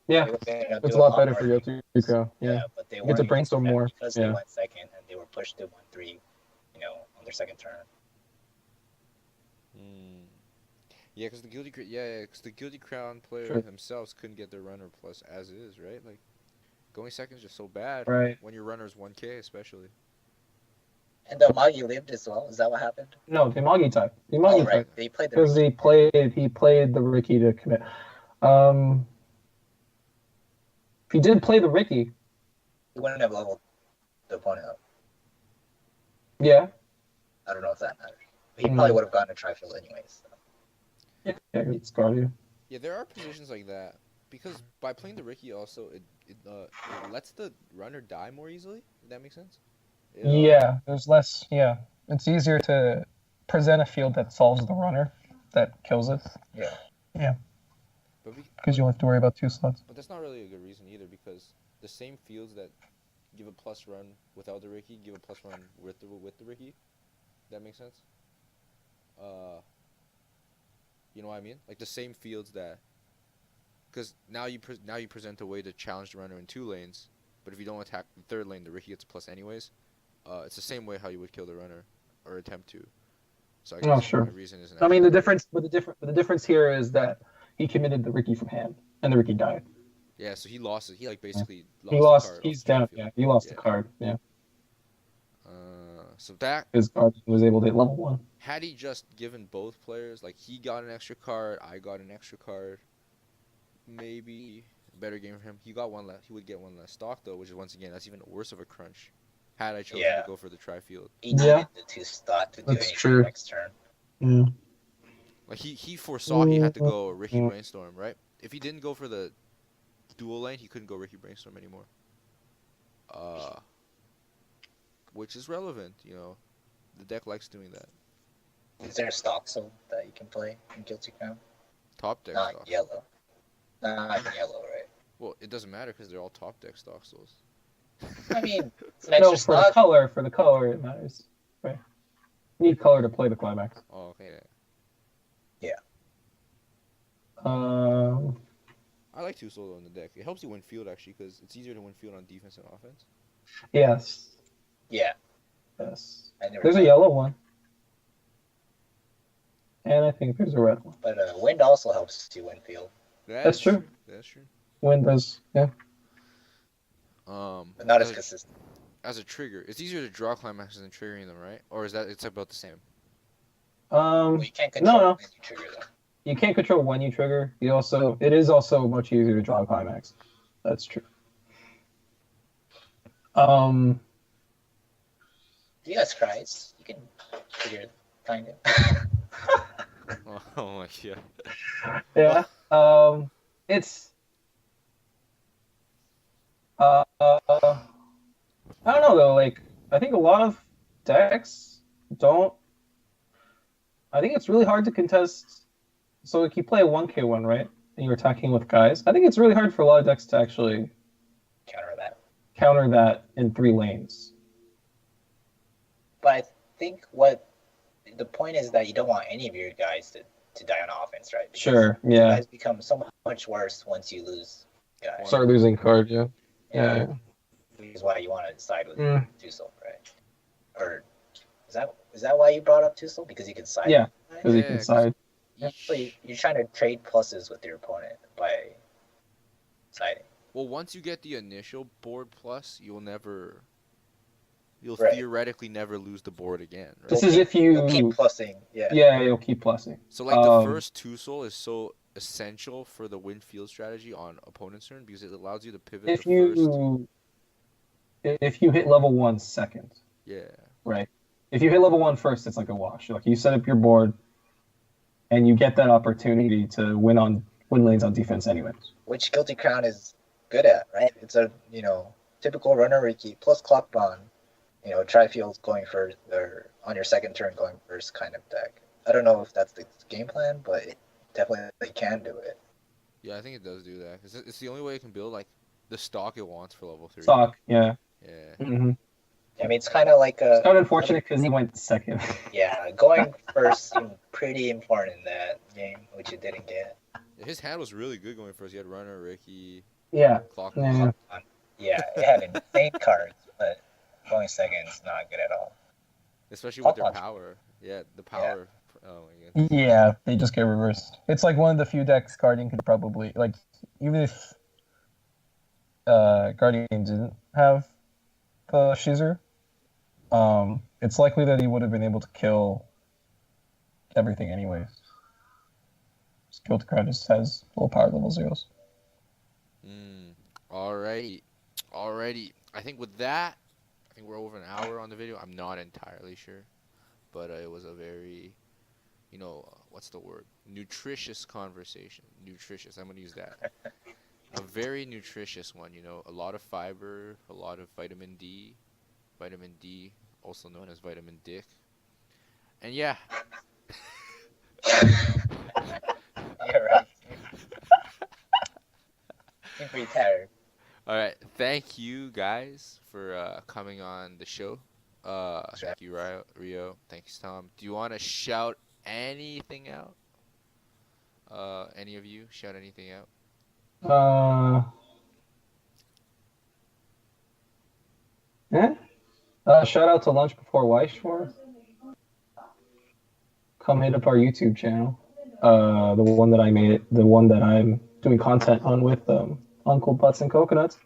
Speaker 2: yeah,
Speaker 3: they would end up
Speaker 2: it's a
Speaker 3: doing
Speaker 2: lot better for
Speaker 3: more.
Speaker 2: Guilty Crown. Yeah.
Speaker 3: But they
Speaker 2: You get to
Speaker 3: weren't able
Speaker 2: brainstorm
Speaker 3: do that
Speaker 2: more.
Speaker 3: because
Speaker 2: Yeah.
Speaker 3: they went second and they were pushed to 1-3, on their second turn.
Speaker 1: Yeah, because the Guilty Crown player
Speaker 2: Sure.
Speaker 1: themselves couldn't get their runner plus as is, right? Like, going second is just so bad.
Speaker 2: Right.
Speaker 1: When your runner's 1K, especially.
Speaker 3: And the Magi lived as well. Is that what happened?
Speaker 2: No, the Imagi type. The
Speaker 3: Oh,
Speaker 2: Imagi
Speaker 3: right.
Speaker 2: type.
Speaker 3: They played the
Speaker 2: Because he played the Ricky to commit. If he did play the Ricky,
Speaker 3: He wouldn't have leveled the opponent up.
Speaker 2: yeah.
Speaker 3: I don't know if that matters. But he probably would have gotten a tri-field anyways. So.
Speaker 2: Yeah, it's Guardian.
Speaker 1: Yeah, there are positions like that. Because by playing the Ricky also, it lets the runner die more easily. Does that make sense?
Speaker 2: Yeah, there's less. Yeah, it's easier to present a field that solves the runner, that kills it.
Speaker 3: Yeah.
Speaker 1: But
Speaker 2: Because you don't have to worry about 2 slots.
Speaker 1: But that's not really a good reason either, because the same fields that give a plus run without the Ricky give a plus run with the Ricky. That makes sense? You know what I mean? Like the same fields that, because now you present a way to challenge the runner in 2 lanes, but if you don't attack the 3rd lane, the Ricky gets a plus anyways. It's the same way how you would kill the runner, or attempt to. So I guess
Speaker 2: sure.
Speaker 1: the reason isn't.
Speaker 2: I mean,
Speaker 1: actually-
Speaker 2: the difference here is that he committed the Ricky from hand, and the Ricky died.
Speaker 1: Yeah, so he lost it. He like basically lost.
Speaker 2: He
Speaker 1: the
Speaker 2: lost.
Speaker 1: card
Speaker 2: He's
Speaker 1: off the
Speaker 2: down.
Speaker 1: field.
Speaker 2: Yeah, he lost
Speaker 1: Yeah.
Speaker 2: the card. Yeah,
Speaker 1: So that
Speaker 2: his Guardian was able to hit level 1.
Speaker 1: had he just given both players, like he got an extra card, I got an extra card, maybe a better game for him. He got one less. He would get one less stock though, which is once again that's even worse of a crunch. Had I chosen
Speaker 3: Yeah.
Speaker 1: to go for the tri-field.
Speaker 3: He
Speaker 2: Yeah.
Speaker 3: needed the 2 stock to do
Speaker 2: That's
Speaker 3: anything
Speaker 2: true.
Speaker 3: next turn.
Speaker 2: Yeah.
Speaker 1: Like he foresaw he had to go Ricky
Speaker 2: Mm.
Speaker 1: Brainstorm, right? If he didn't go for the dual lane, he couldn't go Ricky Brainstorm anymore. Uh, which is relevant, you know. The deck likes doing that.
Speaker 3: Is there a stock soul that you can play in Guilty Crown?
Speaker 1: Top deck
Speaker 3: Not
Speaker 1: stock.
Speaker 3: yellow. Not yellow, right?
Speaker 1: Well, it doesn't matter because they're all top deck stock souls.
Speaker 3: I mean, it's an
Speaker 2: No,
Speaker 3: extra
Speaker 2: for the
Speaker 3: stock.
Speaker 2: color it matters. Right. You need color to play the climax.
Speaker 1: Oh, okay.
Speaker 2: Um,
Speaker 1: I like two solo in the deck. It helps you win field actually because it's easier to win field on defense and offense.
Speaker 2: yes.
Speaker 3: Yeah,
Speaker 2: Yes.
Speaker 3: I never.
Speaker 2: There's a
Speaker 3: thought.
Speaker 2: yellow one. And I think there's a red one.
Speaker 3: But wind also helps you win field,
Speaker 2: That's true.
Speaker 1: That's true.
Speaker 2: Wind does, yeah.
Speaker 3: but not as
Speaker 1: as a,
Speaker 3: consistent.
Speaker 1: as a trigger, it's easier to draw climaxes than triggering them, right? Or is that it's about the same?
Speaker 3: Well, you can't control
Speaker 2: no.
Speaker 3: when you trigger them.
Speaker 2: You can't control when you trigger. It is also much easier to draw a climax. That's true.
Speaker 3: You guys cries. You can trigger kind of.
Speaker 1: Oh my god.
Speaker 2: Yeah. It's I don't know though, like I think a lot of decks don't I think it's really hard to contest. So if you play a 1K one, right? And you're attacking with guys, I think it's really hard for a lot of decks to actually
Speaker 3: Counter that.
Speaker 2: counter that in 3 lanes.
Speaker 3: But I think what the point is that you don't want any of your guys to die on offense, right? Because
Speaker 2: Sure,
Speaker 3: you
Speaker 2: yeah.
Speaker 3: guys become so much worse once you lose guys.
Speaker 2: Start losing card, yeah.
Speaker 3: Yeah. Which is why you want to side with
Speaker 2: Mm.
Speaker 3: Tussle, right? Or is that why you brought up Tussle? Because you can side.
Speaker 2: Yeah,
Speaker 3: with
Speaker 2: because you
Speaker 1: Yeah,
Speaker 2: can
Speaker 1: 'cause-
Speaker 2: side.
Speaker 3: So you're trying to trade pluses with your opponent by siding.
Speaker 1: Well, once you get the initial board plus, you'll
Speaker 3: Right.
Speaker 1: theoretically never lose the board again, right?
Speaker 2: This is if you
Speaker 3: You'll keep plussing. Yeah.
Speaker 2: Yeah, you'll keep plussing.
Speaker 1: So like the
Speaker 2: Um,
Speaker 1: first two soul is so essential for the win field strategy on opponent's turn because it allows you to pivot
Speaker 2: If
Speaker 1: the first.
Speaker 2: if you hit level 1 second,
Speaker 1: Yeah.
Speaker 2: right? If you hit level 1 first, it's like a wash. Like you set up your board and you get that opportunity to win lanes on defense anyways.
Speaker 3: Which Guilty Crown is good at, right? It's a typical runner Riki plus clock bond, tri-fields going first or on your second turn going first kind of deck. I don't know if that's the game plan, but it definitely can do it.
Speaker 1: Yeah, I think it does do that. 'Cause it's the only way it can build like the stock it wants for level 3.
Speaker 2: Stock, yeah.
Speaker 1: Yeah.
Speaker 2: Mm-hmm.
Speaker 3: I mean, it's kind of like
Speaker 2: It's kind of unfortunate because he went second.
Speaker 3: yeah, going first seemed pretty important in that game, which it didn't get.
Speaker 1: His hand was really good going first. He had runner, Ricky,
Speaker 2: Yeah.
Speaker 1: clock.
Speaker 2: Yeah.
Speaker 3: Yeah, it had insane cards, but going second is not good at all.
Speaker 1: Especially with their
Speaker 3: Clock.
Speaker 1: power. Yeah, the power. Oh my god.
Speaker 2: Yeah, they just get reversed. It's like one of the few decks Guardian could probably like, even if Guardian didn't have the Shizer, it's likely that he would have been able to kill everything anyways. Guilty Crown just has low power level zeros.
Speaker 1: Alrighty. I think with that, I think we're over an hour on the video. I'm not entirely sure, but it was a very, what's the word? Nutritious conversation. Nutritious. I'm gonna use that. A very nutritious one. A lot of fiber, a lot of vitamin D, also known as vitamin Dick, and yeah.
Speaker 3: You're right. I'm pretty tired.
Speaker 1: All right, thank you guys for coming on the show. Thank you, Rio. Thanks, Tom. Do you want to shout anything out? Any of you shout anything out?
Speaker 2: Shout out to Lunch Before Weishore. Come hit up our YouTube channel. The one that I made, the one that I'm doing content on with Uncle Butts and Coconuts.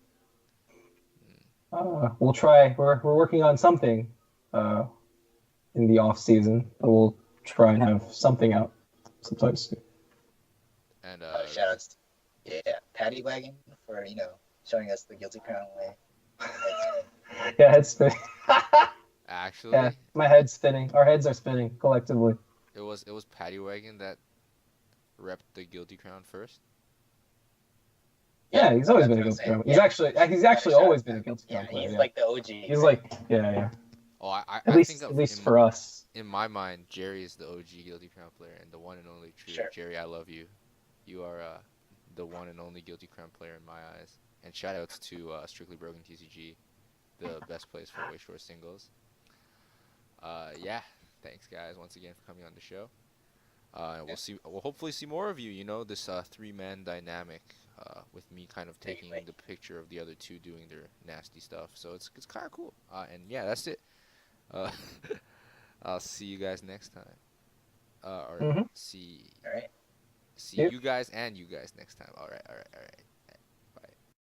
Speaker 2: We'll try. We're working on something in the off season. But we'll try and have something out sometime soon.
Speaker 1: And
Speaker 3: Shout outs to Paddy Wagon for showing us the Guilty Crown way.
Speaker 2: Yeah, head's spinning.
Speaker 1: actually,
Speaker 2: Yeah, my head's spinning. Our heads are spinning collectively.
Speaker 1: it was Paddy Wagon that rep the Guilty Crown first?
Speaker 2: Yeah, he's always
Speaker 3: That's
Speaker 2: been a
Speaker 3: what I'm
Speaker 2: guilty
Speaker 3: saying.
Speaker 2: crown.
Speaker 3: Yeah.
Speaker 2: He's actually always been a guilty
Speaker 3: Yeah,
Speaker 2: crown player.
Speaker 3: he's
Speaker 2: Yeah.
Speaker 3: like the OG.
Speaker 2: He's
Speaker 3: right?
Speaker 2: like, yeah.
Speaker 1: Oh,
Speaker 2: At
Speaker 1: I think
Speaker 2: least,
Speaker 1: of
Speaker 2: at least
Speaker 1: in,
Speaker 2: for us.
Speaker 1: in my mind, Jerry is the OG Guilty Crown player and the one and only true.
Speaker 3: Sure.
Speaker 1: Jerry, I love you. You are the one and only Guilty Crown player in my eyes. And shoutouts to Strictly Broken TCG, the best place for way short singles. Yeah, thanks guys once again for coming on the show. And we'll hopefully see more of you. You know, this three-man dynamic with me kind of taking the picture of the other two doing their nasty stuff. So it's kind of cool. And yeah, that's it. I'll see you guys next time. Or
Speaker 2: Mhm.
Speaker 1: see
Speaker 3: All right.
Speaker 1: see
Speaker 2: Yep.
Speaker 1: you guys and you guys next time. All right.